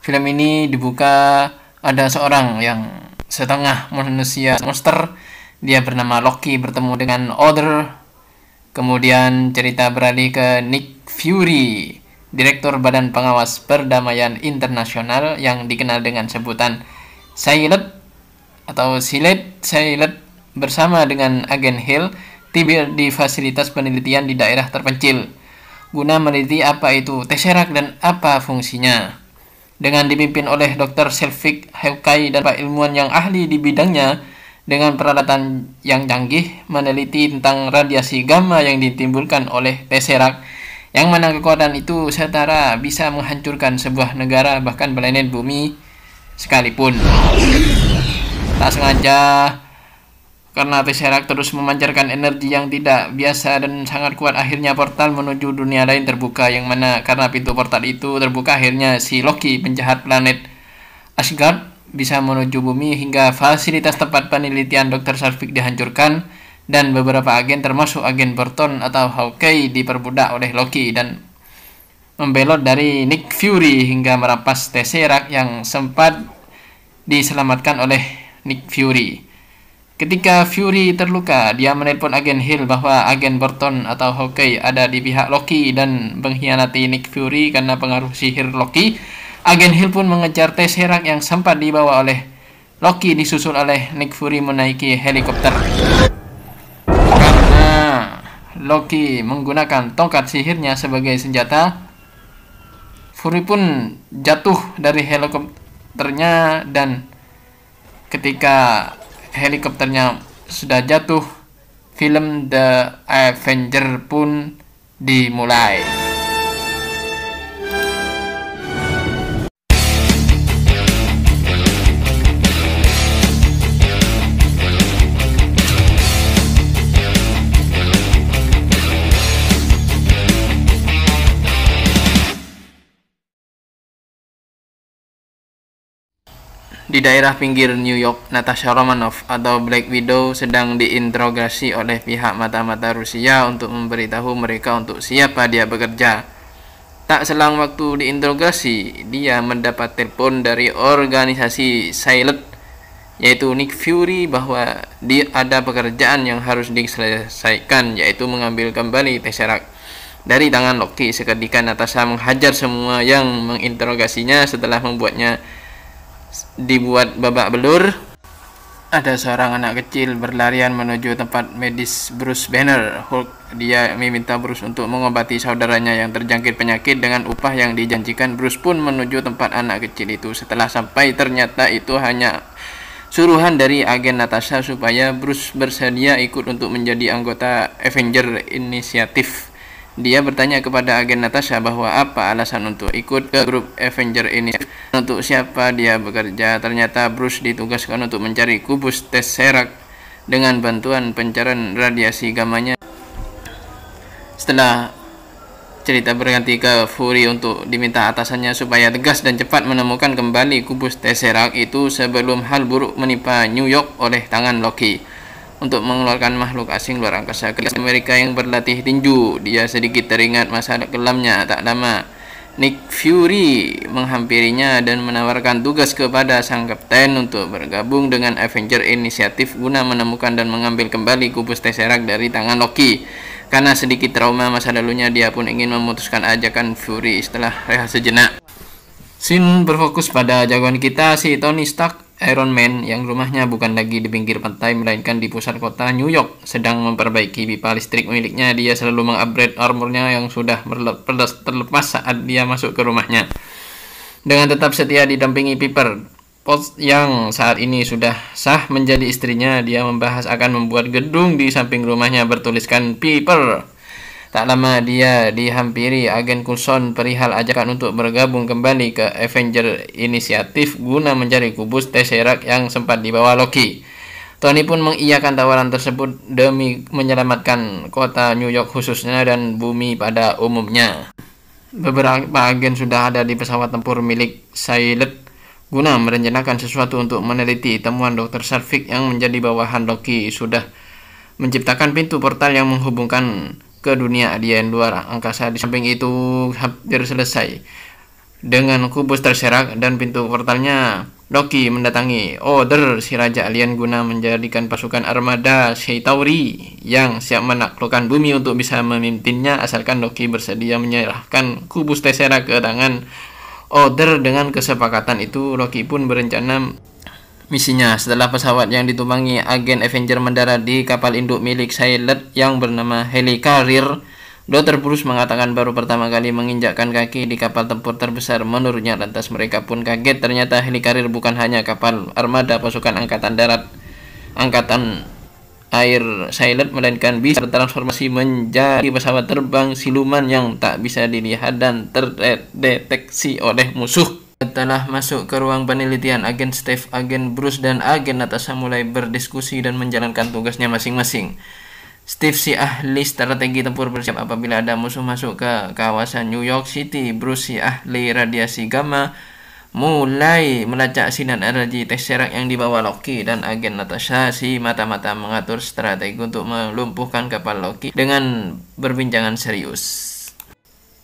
Film ini dibuka ada seorang yang setengah manusia monster. Dia bernama Loki bertemu dengan Other. Kemudian cerita beralih ke Nick Fury, Direktur Badan Pengawas Perdamaian Internasional yang dikenal dengan sebutan Silent atau Silent bersama dengan agen Hill tiba di fasilitas penelitian di daerah terpencil guna meneliti apa itu Tesseract dan apa fungsinya. Dengan dipimpin oleh Dr. Selvig, Hawkeye dan para ilmuwan yang ahli di bidangnya, dengan peralatan yang canggih meneliti tentang radiasi gamma yang ditimbulkan oleh Tesseract, yang mana kekuatan itu setara bisa menghancurkan sebuah negara bahkan planet bumi sekalipun. Tak sengaja, karena Tesseract terus memancarkan energi yang tidak biasa dan sangat kuat, akhirnya portal menuju dunia lain terbuka, yang mana karena pintu portal itu terbuka, akhirnya si Loki, penjahat planet Asgard, bisa menuju bumi hingga fasilitas tempat penelitian Dr. Selvig dihancurkan dan beberapa agen termasuk agen Burton atau Hawkeye diperbudak oleh Loki dan membelot dari Nick Fury hingga merampas Tesseract yang sempat diselamatkan oleh Nick Fury. Ketika Fury terluka, dia menelpon agen Hill bahwa agen Burton atau Hawkeye ada di pihak Loki dan mengkhianati Nick Fury karena pengaruh sihir Loki. Agen Hill pun mengejar Tesseract yang sempat dibawa oleh Loki, disusul oleh Nick Fury menaiki helikopter. Karena Loki menggunakan tongkat sihirnya sebagai senjata, Fury pun jatuh dari helikopternya, dan ketika helikopternya sudah jatuh, film The Avenger pun dimulai. Di daerah pinggir New York, Natasha Romanoff atau Black Widow sedang diinterogasi oleh pihak mata-mata Rusia untuk memberitahu mereka untuk siapa dia bekerja. Tak selang waktu diinterogasi, dia mendapat telepon dari organisasi Silent, yaitu Nick Fury, bahwa dia ada pekerjaan yang harus diselesaikan, yaitu mengambil kembali Tesseract dari tangan Loki. Seketika Natasha menghajar semua yang menginterogasinya setelah membuatnya dibuat babak belur. Ada seorang anak kecil berlarian menuju tempat medis Bruce Banner. Hulk, dia meminta Bruce untuk mengobati saudaranya yang terjangkit penyakit dengan upah yang dijanjikan. Bruce pun menuju tempat anak kecil itu. Setelah sampai, ternyata itu hanya suruhan dari agen Natasha supaya Bruce bersedia ikut untuk menjadi anggota Avenger Initiative. Dia bertanya kepada agen Natasha bahwa apa alasan untuk ikut ke grup Avenger ini, untuk siapa dia bekerja. Ternyata Bruce ditugaskan untuk mencari kubus Tesseract dengan bantuan pencarian radiasi gamanya. Setelah cerita berganti ke Fury untuk diminta atasannya supaya tegas dan cepat menemukan kembali kubus Tesseract itu sebelum hal buruk menimpa New York oleh tangan Loki. Untuk mengeluarkan makhluk asing luar angkasa ke Amerika yang berlatih tinju, dia sedikit teringat masa kelamnya. Tak lama, Nick Fury menghampirinya dan menawarkan tugas kepada sang kapten untuk bergabung dengan Avenger Initiative guna menemukan dan mengambil kembali kubus Tesseract dari tangan Loki. Karena sedikit trauma masa lalunya, dia pun ingin memutuskan ajakan Fury. Setelah rehat sejenak, scene berfokus pada jagoan kita, si Tony Stark, Iron Man, yang rumahnya bukan lagi di pinggir pantai melainkan di pusat kota New York. Sedang memperbaiki pipa listrik miliknya, dia selalu mengupgrade armornya yang sudah terlepas saat dia masuk ke rumahnya. Dengan tetap setia didampingi Pepper Potts yang saat ini sudah sah menjadi istrinya, dia membahas akan membuat gedung di samping rumahnya bertuliskan Pepper. Tak lama dia dihampiri agen Coulson perihal ajakan untuk bergabung kembali ke Avenger Initiative guna mencari kubus Tesseract yang sempat dibawa Loki. Tony pun mengiyakan tawaran tersebut demi menyelamatkan kota New York khususnya dan bumi pada umumnya. Beberapa agen sudah ada di pesawat tempur milik Silent guna merencanakan sesuatu untuk meneliti temuan Dr. Selvig yang menjadi bawahan Loki. Sudah menciptakan pintu portal yang menghubungkan ke dunia alien luar angkasa. Di samping itu hampir selesai. Dengan kubus terserak dan pintu portalnya, Loki mendatangi Other, si raja alien, guna menjadikan pasukan armada Chitauri yang siap menaklukkan bumi untuk bisa memimpinnya asalkan Loki bersedia menyerahkan kubus Tesseract ke tangan Other. Dengan kesepakatan itu, Loki pun berencana misinya. Setelah pesawat yang ditumpangi agen Avenger mendarat di kapal induk milik Xyloth yang bernama Helicarrier, Dr. Bruce mengatakan baru pertama kali menginjakkan kaki di kapal tempur terbesar menurutnya. Lantas mereka pun kaget, ternyata Helicarrier bukan hanya kapal armada pasukan angkatan darat, angkatan air Xyloth, melainkan bisa bertransformasi menjadi pesawat terbang siluman yang tak bisa dilihat dan terdeteksi oleh musuh. Setelah masuk ke ruang penelitian, agen Steve, agen Bruce, dan agen Natasha mulai berdiskusi dan menjalankan tugasnya masing-masing. Steve, si ahli strategi tempur, bersiap apabila ada musuh masuk ke kawasan New York City. Bruce, si ahli radiasi gamma, mulai melacak sinar energi Tesseract yang dibawa Loki, dan agen Natasha, si mata-mata, mengatur strategi untuk melumpuhkan kapal Loki dengan berbincangan serius.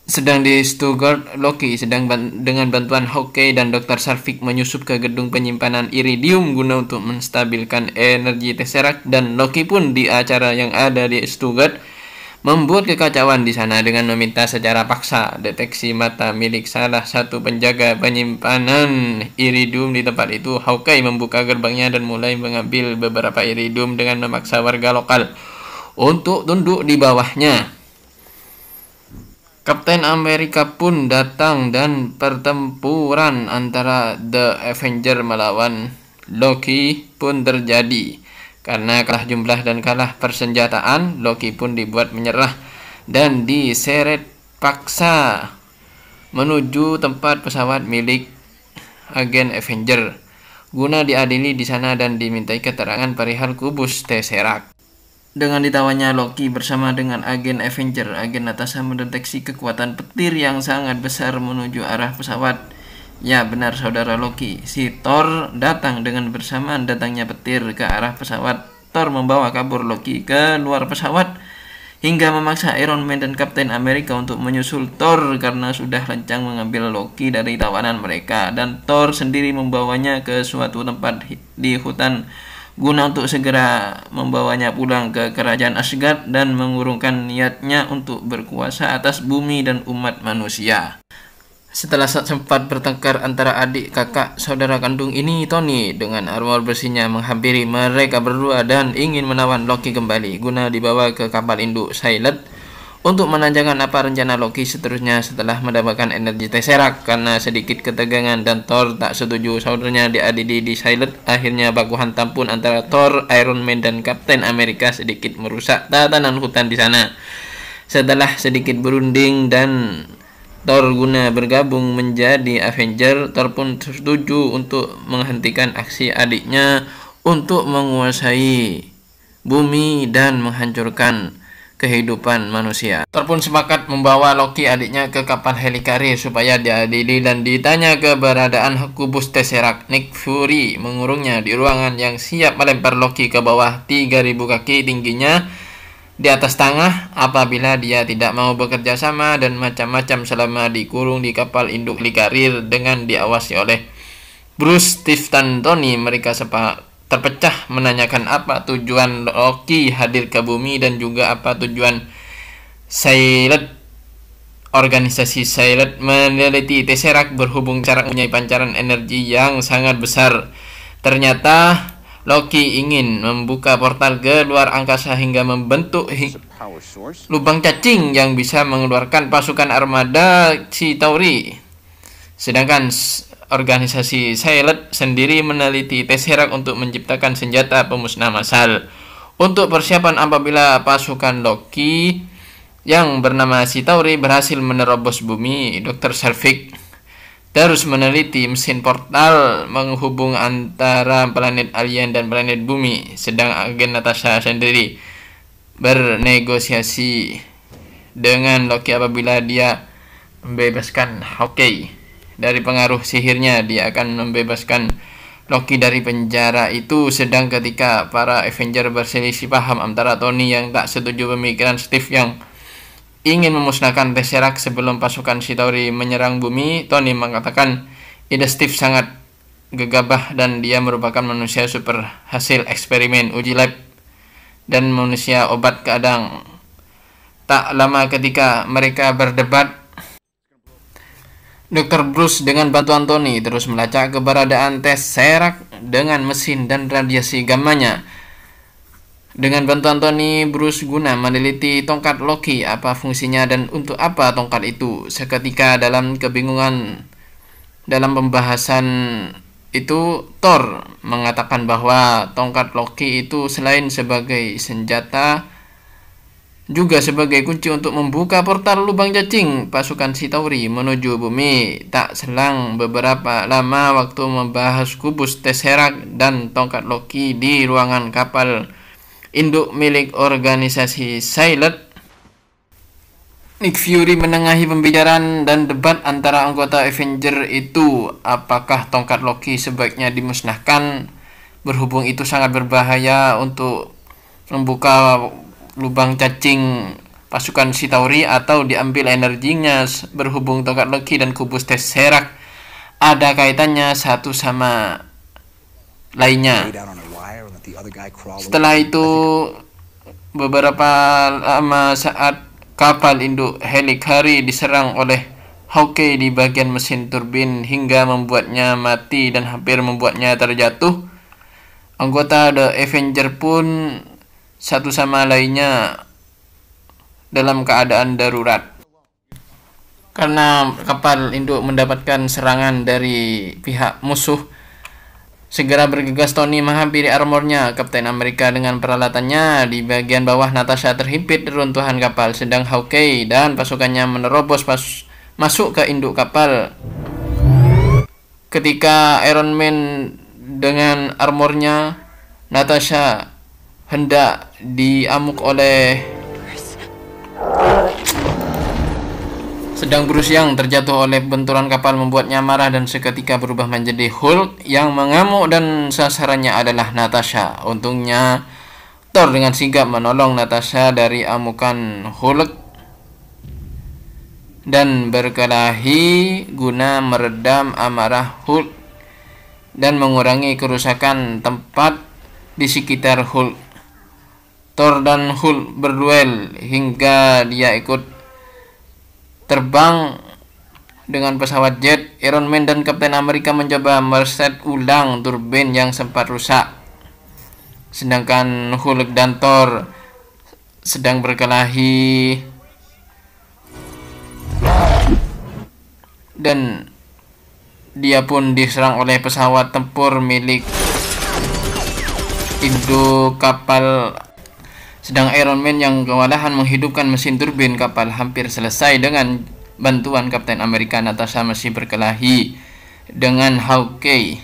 Sedang di Stuttgart, Loki sedang dengan bantuan Hawkeye dan Dr. Sarvik menyusup ke gedung penyimpanan iridium guna untuk menstabilkan energi Tesseract, dan Loki pun di acara yang ada di Stuttgart membuat kekacauan di sana dengan meminta secara paksa deteksi mata milik salah satu penjaga penyimpanan iridium di tempat itu. Hawkeye membuka gerbangnya dan mulai mengambil beberapa iridium dengan memaksa warga lokal untuk tunduk di bawahnya. Kapten Amerika pun datang dan pertempuran antara The Avenger melawan Loki pun terjadi. Karena kalah jumlah dan kalah persenjataan, Loki pun dibuat menyerah dan diseret paksa menuju tempat pesawat milik agen Avenger guna diadili di sana dan dimintai keterangan perihal kubus Tesseract. Dengan ditawanya Loki bersama dengan agen Avenger, agen Natasha mendeteksi kekuatan petir yang sangat besar menuju arah pesawat. Ya benar saudara Loki, si Thor datang. Dengan bersamaan datangnya petir ke arah pesawat, Thor membawa kabur Loki ke luar pesawat hingga memaksa Iron Man dan Kapten Amerika untuk menyusul Thor karena sudah lancang mengambil Loki dari tawanan mereka, dan Thor sendiri membawanya ke suatu tempat di hutan guna untuk segera membawanya pulang ke kerajaan Asgard dan mengurungkan niatnya untuk berkuasa atas bumi dan umat manusia. Setelah sempat bertengkar antara adik kakak saudara kandung ini, Tony dengan armor besinya menghampiri mereka berdua dan ingin menawan Loki kembali guna dibawa ke kapal induk Xyloth untuk menanyakan apa rencana Loki seterusnya setelah mendapatkan energi Tesseract. Karena sedikit ketegangan dan Thor tak setuju saudaranya diadili di Xyloth, akhirnya baku hantam pun antara Thor, Iron Man, dan Kapten Amerika sedikit merusak tatanan hutan di sana. Setelah sedikit berunding dan Thor guna bergabung menjadi Avenger, Thor pun setuju untuk menghentikan aksi adiknya untuk menguasai bumi dan menghancurkan kehidupan manusia. Thor pun sepakat membawa Loki adiknya ke kapal Helicarrier supaya diadili dan ditanya keberadaan kubus Tesseract. Nick Fury mengurungnya di ruangan yang siap melempar Loki ke bawah 3.000 kaki tingginya di atas tanah apabila dia tidak mau bekerja sama, dan macam-macam selama dikurung di kapal induk Helicarrier dengan diawasi oleh Bruce, Steve, dan Tony. Mereka terpecah menanyakan apa tujuan Loki hadir ke bumi dan juga apa tujuan Xyloth. Organisasi Xyloth meneliti Tesseract berhubung cara mempunyai pancaran energi yang sangat besar. Ternyata Loki ingin membuka portal ke luar angkasa hingga membentuk lubang cacing yang bisa mengeluarkan pasukan armada Chitauri. Sedangkan organisasi Xyloth sendiri meneliti Tesseract untuk menciptakan senjata pemusnah massal. Untuk persiapan apabila pasukan Loki yang bernama Chitauri berhasil menerobos bumi, Dr. Sarvik terus meneliti mesin portal menghubung antara planet alien dan planet bumi. Sedang agen Natasha sendiri bernegosiasi dengan Loki apabila dia membebaskan Hawkeye dari pengaruh sihirnya. Dia akan membebaskan Loki dari penjara itu. Sedang ketika para Avenger berselisih paham antara Tony yang tak setuju pemikiran Steve yang ingin memusnahkan Tesseract sebelum pasukan Chitauri menyerang bumi, Tony mengatakan ide Steve sangat gegabah dan dia merupakan manusia super hasil eksperimen uji lab dan manusia obat keadaan. Tak lama ketika mereka berdebat, Dr. Bruce dengan bantuan Tony terus melacak keberadaan Tesseract dengan mesin dan radiasi gammanya. Dengan bantuan Tony, Bruce guna meneliti tongkat Loki, apa fungsinya dan untuk apa tongkat itu. Seketika dalam kebingungan dalam pembahasan itu, Thor mengatakan bahwa tongkat Loki itu selain sebagai senjata, juga sebagai kunci untuk membuka portal lubang cacing pasukan Chitauri menuju bumi. Tak selang beberapa lama waktu membahas kubus Tesseract dan tongkat Loki di ruangan kapal induk milik organisasi Silent, Nick Fury menengahi pembicaraan dan debat antara anggota Avenger itu. Apakah tongkat Loki sebaiknya dimusnahkan, berhubung itu sangat berbahaya untuk membuka lubang cacing pasukan Chitauri, atau diambil energinya, berhubung tongkat Loki dan kubus Tesseract ada kaitannya satu sama lainnya. Setelah itu, beberapa lama saat kapal induk Helicarry diserang oleh Hawkeye di bagian mesin turbin hingga membuatnya mati dan hampir membuatnya terjatuh, anggota The Avenger pun satu sama lainnya dalam keadaan darurat. Karena kapal induk mendapatkan serangan dari pihak musuh, segera bergegas Tony menghampiri armornya Kapten Amerika dengan peralatannya. Di bagian bawah, Natasha terhimpit reruntuhan kapal, sedang Hawkeye dan pasukannya menerobos masuk ke induk kapal. Ketika Iron Man dengan armornya, Natasha hendak diamuk oleh sedang Bruce yang terjatuh oleh benturan kapal membuatnya marah dan seketika berubah menjadi Hulk yang mengamuk dan sasarannya adalah Natasha. Untungnya Thor dengan sigap menolong Natasha dari amukan Hulk dan berkelahi guna meredam amarah Hulk dan mengurangi kerusakan tempat di sekitar Hulk. Thor dan Hulk berduel hingga dia ikut terbang dengan pesawat jet. Iron Man dan Kapten Amerika mencoba mereset ulang turbin yang sempat rusak, sedangkan Hulk dan Thor sedang berkelahi dan dia pun diserang oleh pesawat tempur milik induk kapal. Sedang Iron Man yang kewalahan menghidupkan mesin turbin kapal hampir selesai dengan bantuan Kapten Amerika. Natasha masih berkelahi dengan Hawkeye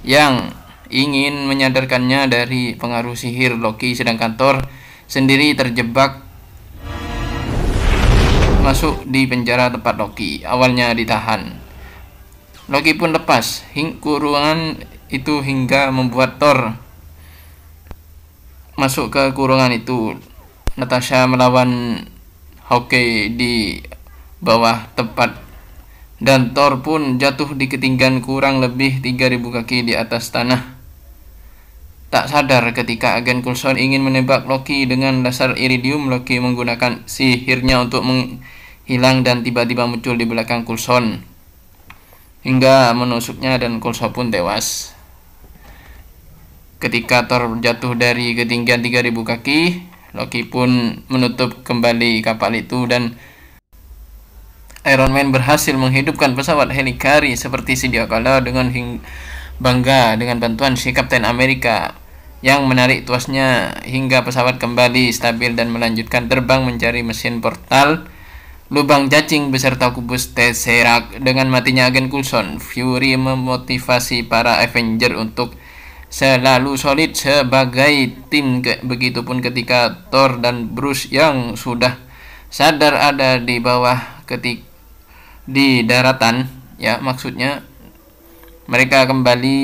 yang ingin menyadarkannya dari pengaruh sihir Loki, sedangkan Thor sendiri terjebak masuk di penjara tempat Loki awalnya ditahan. Loki pun lepas kurungan itu hingga membuat Thor masuk ke kurungan itu. Natasha melawan Hawkeye di bawah tempat dan Thor pun jatuh di ketinggian kurang lebih 3000 kaki di atas tanah. Tak sadar ketika agen Coulson ingin menembak Loki dengan laser iridium, Loki menggunakan sihirnya untuk menghilang dan tiba-tiba muncul di belakang Coulson hingga menusuknya dan Coulson pun tewas. Ketika Thor jatuh dari ketinggian 3000 kaki, Loki pun menutup kembali kapal itu dan Iron Man berhasil menghidupkan pesawat Helicarry seperti sedia kala dengan bangga dengan bantuan si Kapten Amerika yang menarik tuasnya hingga pesawat kembali stabil dan melanjutkan terbang mencari mesin portal lubang cacing beserta kubus Tesseract. Dengan matinya agen Coulson, Fury memotivasi para Avenger untuk selalu solid sebagai tim. Begitupun ketika Thor dan Bruce yang sudah sadar ada di bawah di daratan, ya maksudnya mereka kembali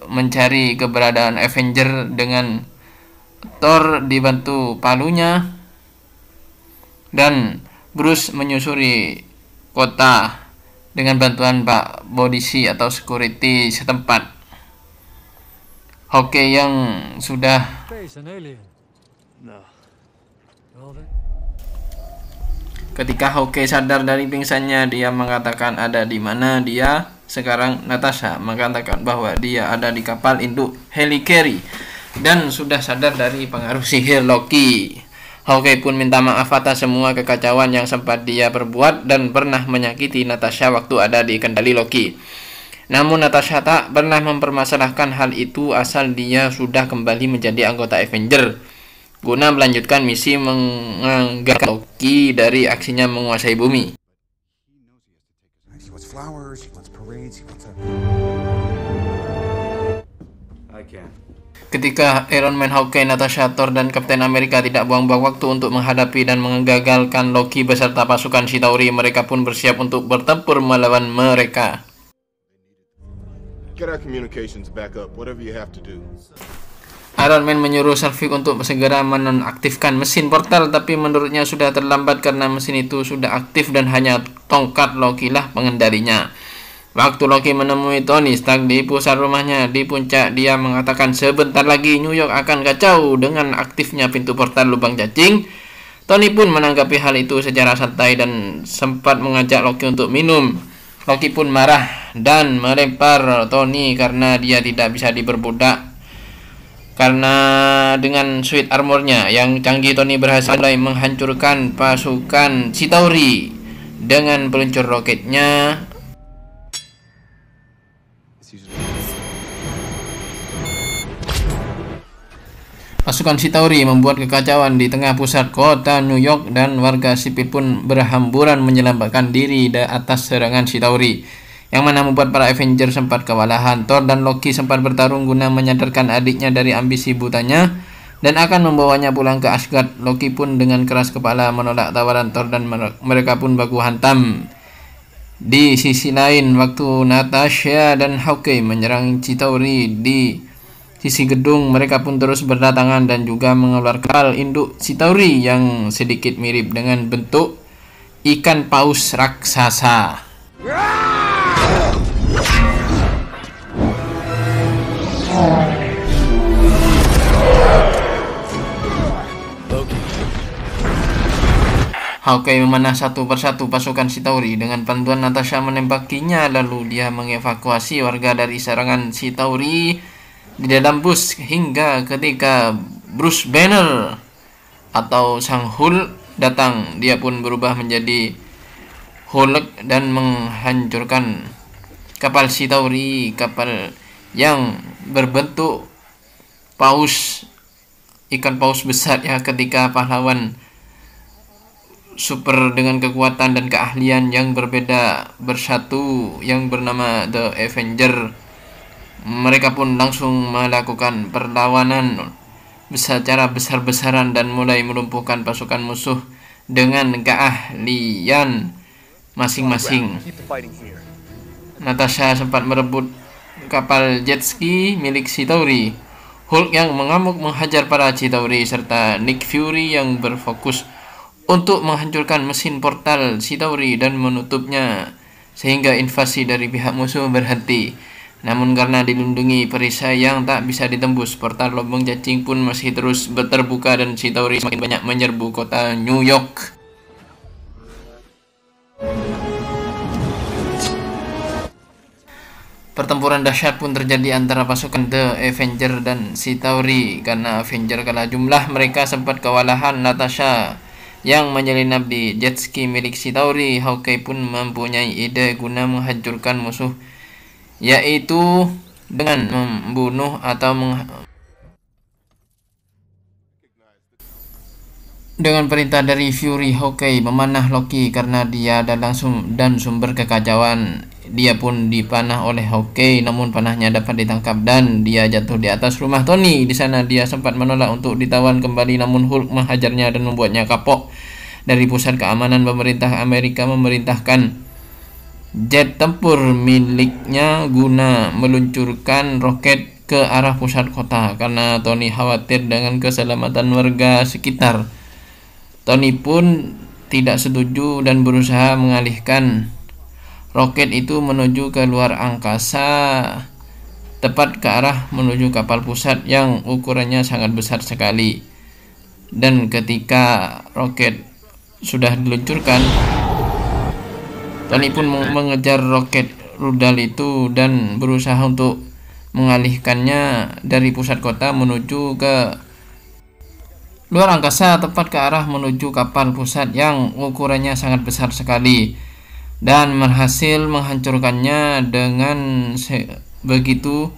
mencari keberadaan Avenger dengan Thor dibantu palunya dan Bruce menyusuri kota dengan bantuan Pak Bodisi atau security setempat. Hawkeye yang sudah ketika Hawkeye sadar dari pingsannya, dia mengatakan ada di mana dia sekarang. Natasha mengatakan bahwa dia ada di kapal induk Helicarrier dan sudah sadar dari pengaruh sihir Loki. Hawkeye pun minta maaf atas semua kekacauan yang sempat dia perbuat dan pernah menyakiti Natasha waktu ada di kendali Loki. Namun Natasha tak pernah mempermasalahkan hal itu asal dia sudah kembali menjadi anggota Avenger guna melanjutkan misi menganggarkan Loki dari aksinya menguasai bumi. Ketika Iron Man, Hawkeye, Natasha, Thor, dan Captain America tidak buang-buang waktu untuk menghadapi dan menggagalkan Loki beserta pasukan Chitauri, mereka pun bersiap untuk bertempur melawan mereka. Iron Man menyuruh Selvig untuk segera menonaktifkan mesin portal, tapi menurutnya sudah terlambat karena mesin itu sudah aktif dan hanya tongkat Loki lah pengendalinya. Waktu Loki menemui Tony Stark di pusat rumahnya di puncak, dia mengatakan sebentar lagi New York akan kacau dengan aktifnya pintu portal lubang cacing. Tony pun menanggapi hal itu secara santai dan sempat mengajak Loki untuk minum. Loki pun marah dan melempar Tony karena dia tidak bisa diperbudak. Karena dengan suit armornya yang canggih, Tony berhasil menghancurkan pasukan Chitauri dengan peluncur roketnya. Pasukan Chitauri membuat kekacauan di tengah pusat kota New York dan warga sipil pun berhamburan menyelamatkan diri di atas serangan Chitauri, yang mana membuat para Avenger sempat kewalahan. Thor dan Loki sempat bertarung guna menyadarkan adiknya dari ambisi butanya dan akan membawanya pulang ke Asgard. Loki pun dengan keras kepala menolak tawaran Thor dan mereka pun baku hantam. Di sisi lain, waktu Natasha dan Hawkeye menyerang Chitauri di sisi gedung, mereka pun terus berdatangan dan juga mengeluarkan kapal induk Chitauri yang sedikit mirip dengan bentuk ikan paus raksasa. Hawkeye memanah satu persatu pasukan Chitauri. Dengan bantuan Natasha menembakinya, lalu dia mengevakuasi warga dari serangan Chitauri di dalam bus hingga ketika Bruce Banner atau Sang Hulk datang. Dia pun berubah menjadi Hulk dan menghancurkan kapal Chitauri, kapal yang berbentuk paus, ikan paus besar ya, ketika pahlawan super dengan kekuatan dan keahlian yang berbeda bersatu yang bernama The Avenger. Mereka pun langsung melakukan perlawanan secara besar-besaran dan mulai melumpuhkan pasukan musuh dengan keahlian masing-masing. Natasha sempat merebut kapal jet ski milik Chitauri. Hulk yang mengamuk menghajar para Chitauri serta Nick Fury yang berfokus untuk menghancurkan mesin portal Chitauri dan menutupnya sehingga invasi dari pihak musuh berhenti. Namun karena dilindungi perisai yang tak bisa ditembus, portal lubang cacing pun masih terus terbuka dan Chitauri semakin banyak menyerbu kota New York. Pertempuran dahsyat pun terjadi antara pasukan The Avenger dan Chitauri. Karena Avenger kalah jumlah, mereka sempat kewalahan. Natasha yang menyelinap di jet ski milik Chitauri, Hawkeye pun mempunyai ide guna menghancurkan musuh, yaitu dengan membunuh atau dengan perintah dari Fury. Hawkeye memanah Loki karena dia ada langsung dan sumber kekacauan. Dia pun dipanah oleh Hawkeye, namun panahnya dapat ditangkap dan dia jatuh di atas rumah Tony. Di sana dia sempat menolak untuk ditawan kembali, namun Hulk menghajarnya dan membuatnya kapok. Dari pusat keamanan pemerintah Amerika memerintahkan jet tempur miliknya guna meluncurkan roket ke arah pusat kota karena Tony khawatir dengan keselamatan warga sekitar. Tony pun tidak setuju dan berusaha mengalihkan roket itu menuju ke luar angkasa, tepat ke arah menuju kapal pusat yang ukurannya sangat besar sekali. Dan ketika roket sudah diluncurkan, Tony pun mengejar roket rudal itu dan berusaha untuk mengalihkannya dari pusat kota menuju ke luar angkasa, tepat ke arah menuju kapal pusat yang ukurannya sangat besar sekali, dan berhasil menghancurkannya. Dengan begitu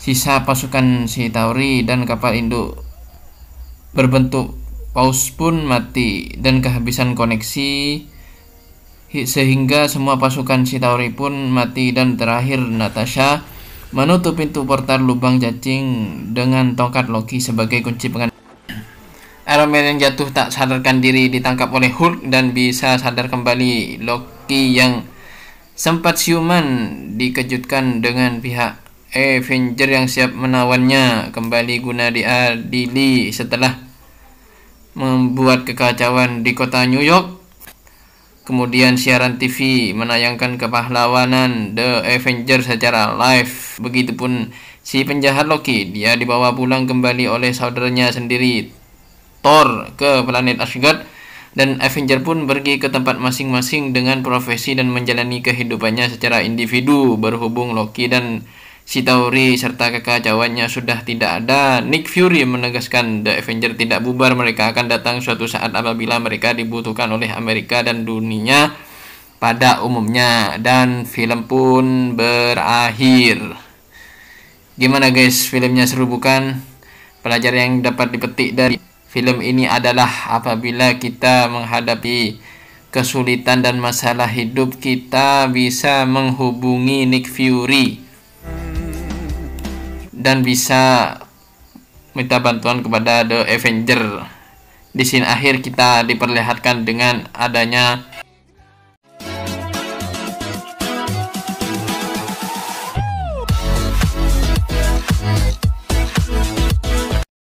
sisa pasukan Chitauri dan kapal induk berbentuk paus pun mati dan kehabisan koneksi, sehingga semua pasukan Chitauri pun mati. Dan terakhir, Natasha menutup pintu portal lubang cacing dengan tongkat Loki sebagai kunci pengendali. Iron Man yang jatuh tak sadarkan diri ditangkap oleh Hulk dan bisa sadar kembali. Loki yang sempat siuman dikejutkan dengan pihak Avenger yang siap menawannya kembali guna diadili setelah membuat kekacauan di kota New York. Kemudian siaran TV menayangkan kepahlawanan The Avengers secara live. Begitupun si penjahat Loki, dia dibawa pulang kembali oleh saudaranya sendiri, Thor, ke planet Asgard, dan Avenger pun pergi ke tempat masing-masing dengan profesi dan menjalani kehidupannya secara individu. Berhubung Loki dan Chitauri serta kekacauannya sudah tidak ada, Nick Fury menegaskan The Avenger tidak bubar. Mereka akan datang suatu saat apabila mereka dibutuhkan oleh Amerika dan dunia pada umumnya. Dan film pun berakhir. Gimana guys, filmnya seru bukan? Pelajaran yang dapat dipetik dari film ini adalah apabila kita menghadapi kesulitan dan masalah hidup, kita bisa menghubungi Nick Fury dan bisa minta bantuan kepada The Avenger. Di scene akhir kita diperlihatkan dengan adanya